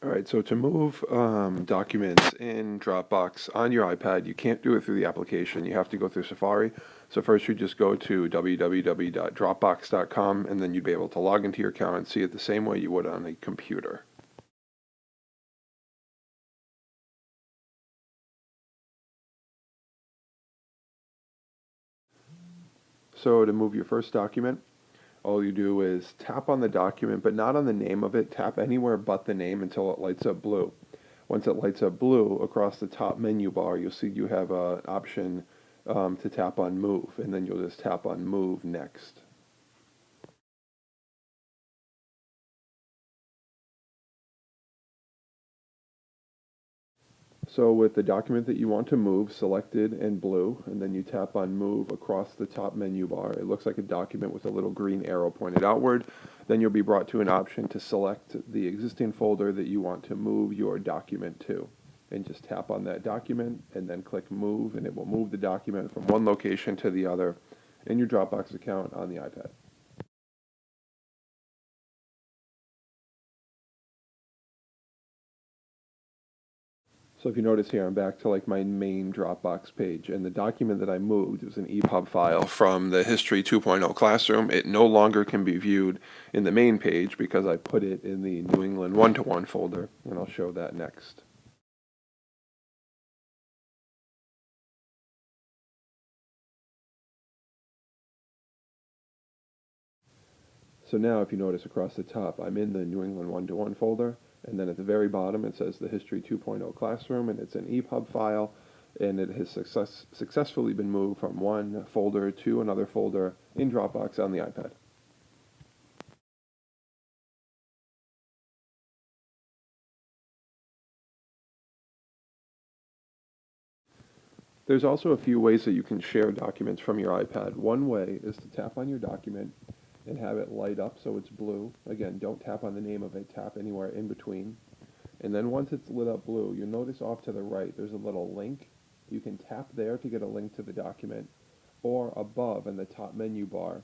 All right, so to move documents in Dropbox on your iPad, you can't do it through the application. You have to go through Safari. So first you just go to www.dropbox.com and then you'd be able to log into your account and see it the same way you would on a computer. So to move your first document, all you do is tap on the document, but not on the name of it. Tap anywhere but the name until it lights up blue. Once it lights up blue, across the top menu bar, you'll see you have an option to tap on Move, and then you'll just tap on Move next. So with the document that you want to move selected and blue, and then you tap on Move across the top menu bar, it looks like a document with a little green arrow pointed outward. Then you'll be brought to an option to select the existing folder that you want to move your document to. And just tap on that document and then click Move, and it will move the document from one location to the other in your Dropbox account on the iPad. So if you notice here, I'm back to like my main Dropbox page, and the document that I moved was an EPUB file from the History 2.0 classroom. It no longer can be viewed in the main page because I put it in the New England 1-to-1 folder, and I'll show that next. So now if you notice across the top, I'm in the New England 1-to-1 folder, and then at the very bottom it says the History 2.0 classroom, and it's an EPUB file, and it has successfully been moved from one folder to another folder in Dropbox on the iPad. There's also a few ways that you can share documents from your iPad. One way is to tap on your document and have it light up so it's blue. Again, don't tap on the name of it, tap anywhere in between. And then once it's lit up blue, you'll notice off to the right there's a little link. You can tap there to get a link to the document, or above in the top menu bar,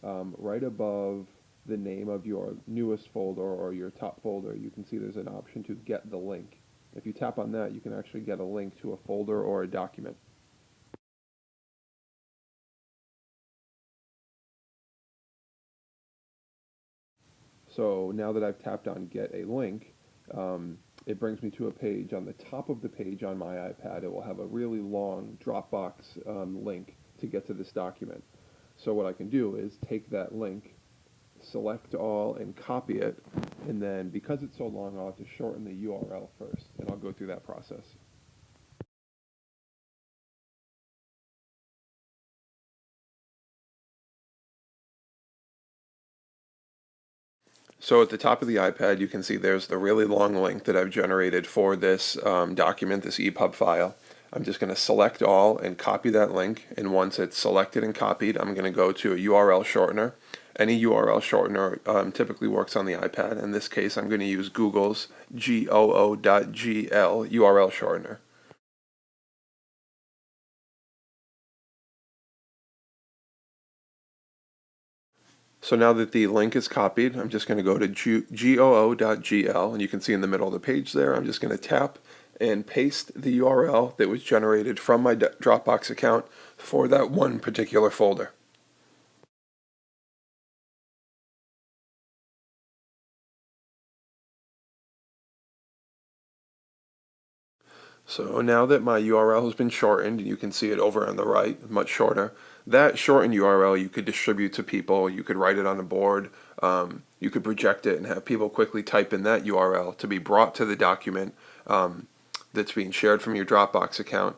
right above the name of your newest folder or your top folder, you can see there's an option to get the link. If you tap on that, you can actually get a link to a folder or a document. So now that I've tapped on get a link, it brings me to a page. On the top of the page on my iPad, it will have a really long Dropbox link to get to this document. So what I can do is take that link, select all, and copy it. And then because it's so long, I'll have to shorten the URL first, and I'll go through that process. So at the top of the iPad, you can see there's the really long link that I've generated for this document, this EPUB file. I'm just going to select all and copy that link. And once it's selected and copied, I'm going to go to a URL shortener. Any URL shortener typically works on the iPad. In this case, I'm going to use Google's goo.gl URL shortener. So now that the link is copied, I'm just going to go to goo.gl, and you can see in the middle of the page there, I'm just going to tap and paste the URL that was generated from my Dropbox account for that one particular folder. So now that my URL has been shortened, you can see it over on the right, much shorter. That shortened URL you could distribute to people. You could write it on a board. You could project it and have people quickly type in that URL to be brought to the document that's being shared from your Dropbox account.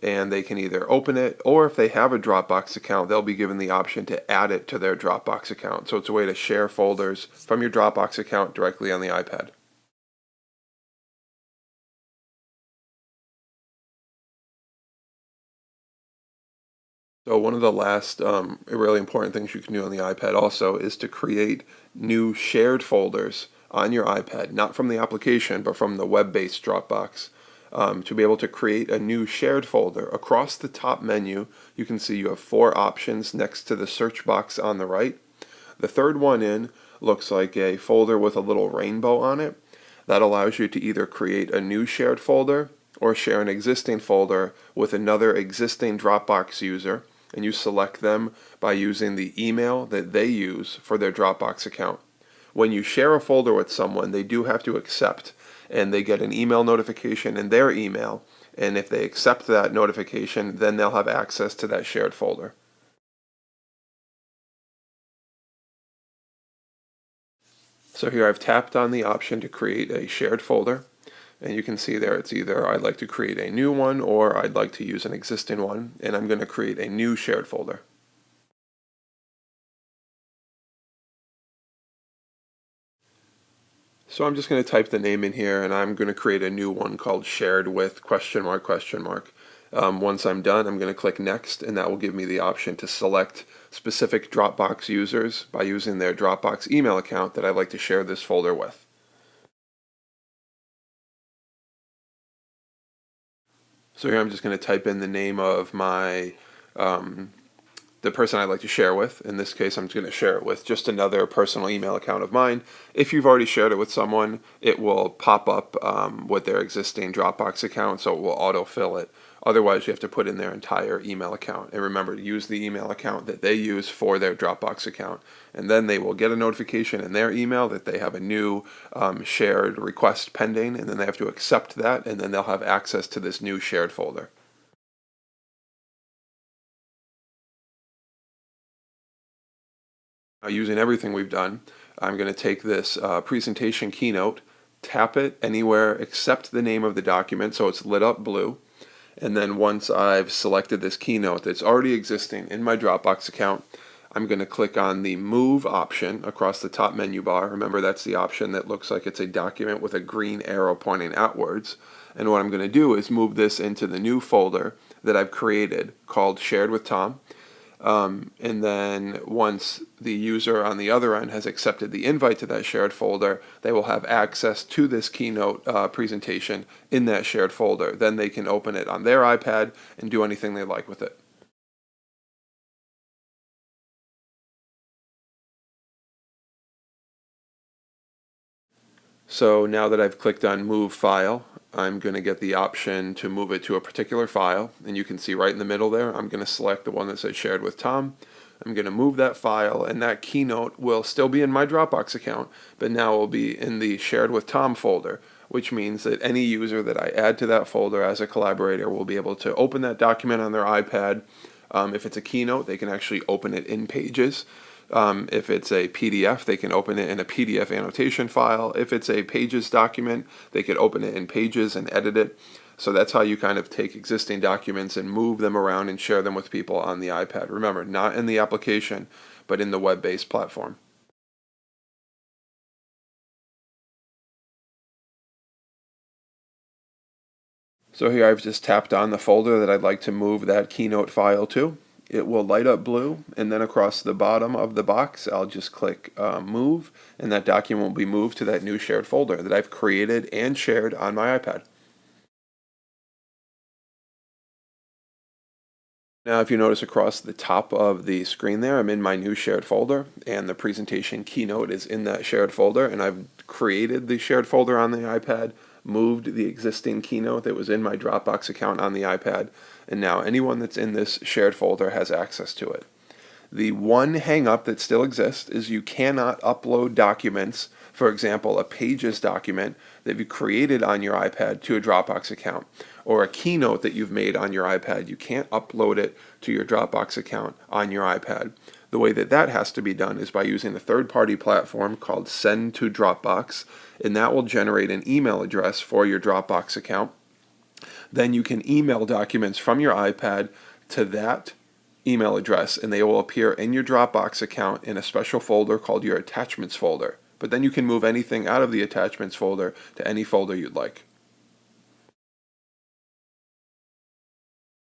And they can either open it, or if they have a Dropbox account, they'll be given the option to add it to their Dropbox account. So it's a way to share folders from your Dropbox account directly on the iPad. So one of the last really important things you can do on the iPad also is to create new shared folders on your iPad, not from the application, but from the web-based Dropbox. To be able to create a new shared folder across the top menu, you can see you have four options next to the search box on the right. The third one in looks like a folder with a little rainbow on it. That allows you to either create a new shared folder or share an existing folder with another existing Dropbox user, and you select them by using the email that they use for their Dropbox account. When you share a folder with someone, they do have to accept, and they get an email notification in their email, and if they accept that notification, then they'll have access to that shared folder. So here I've tapped on the option to create a shared folder, and you can see there it's either I'd like to create a new one or I'd like to use an existing one, and I'm going to create a new shared folder. So I'm just going to type the name in here, and I'm going to create a new one called shared with question mark question mark. Once I'm done, I'm going to click next, and that will give me the option to select specific Dropbox users by using their Dropbox email account that I'd like to share this folder with. So here I'm just going to type in the name of my the person I'd like to share with. In this case, I'm just going to share it with just another personal email account of mine. If you've already shared it with someone, it will pop up with their existing Dropbox account, so it will autofill it. Otherwise, you have to put in their entire email account. And remember to use the email account that they use for their Dropbox account. And then they will get a notification in their email that they have a new shared request pending, and then they have to accept that, and then they'll have access to this new shared folder. Using everything we've done, I'm going to take this presentation keynote, tap it anywhere except the name of the document so it's lit up blue, and then once I've selected this keynote that's already existing in my Dropbox account, I'm going to click on the Move option across the top menu bar. Remember, that's the option that looks like it's a document with a green arrow pointing outwards. And what I'm going to do is move this into the new folder that I've created called Shared with Tom. And then once the user on the other end has accepted the invite to that shared folder, they will have access to this keynote presentation in that shared folder. Then they can open it on their iPad and do anything they like with it. So now that I've clicked on Move File, I'm going to get the option to move it to a particular file, and you can see right in the middle there, I'm going to select the one that says Shared with Tom. I'm going to move that file, and that keynote will still be in my Dropbox account, but now it will be in the Shared with Tom folder, which means that any user that I add to that folder as a collaborator will be able to open that document on their iPad. If it's a keynote, they can actually open it in Pages. If it's a PDF, they can open it in a PDF annotation file. If it's a Pages document, they could open it in Pages and edit it. So that's how you kind of take existing documents and move them around and share them with people on the iPad. Remember, not in the application, but in the web-based platform. So here I've just tapped on the folder that I'd like to move that Keynote file to. It will light up blue, and then across the bottom of the box, I'll just click Move, and that document will be moved to that new shared folder that I've created and shared on my iPad. Now, if you notice across the top of the screen there, I'm in my new shared folder, and the presentation keynote is in that shared folder, and I've created the shared folder on the iPad, moved the existing keynote that was in my Dropbox account on the iPad, and now anyone that's in this shared folder has access to it. The one hang-up that still exists is you cannot upload documents, for example, a Pages document that you created on your iPad to a Dropbox account, or a keynote that you've made on your iPad. You can't upload it to your Dropbox account on your iPad. The way that that has to be done is by using a third-party platform called Send to Dropbox, and that will generate an email address for your Dropbox account. Then you can email documents from your iPad to that email address, and they will appear in your Dropbox account in a special folder called your Attachments folder. But then you can move anything out of the Attachments folder to any folder you'd like.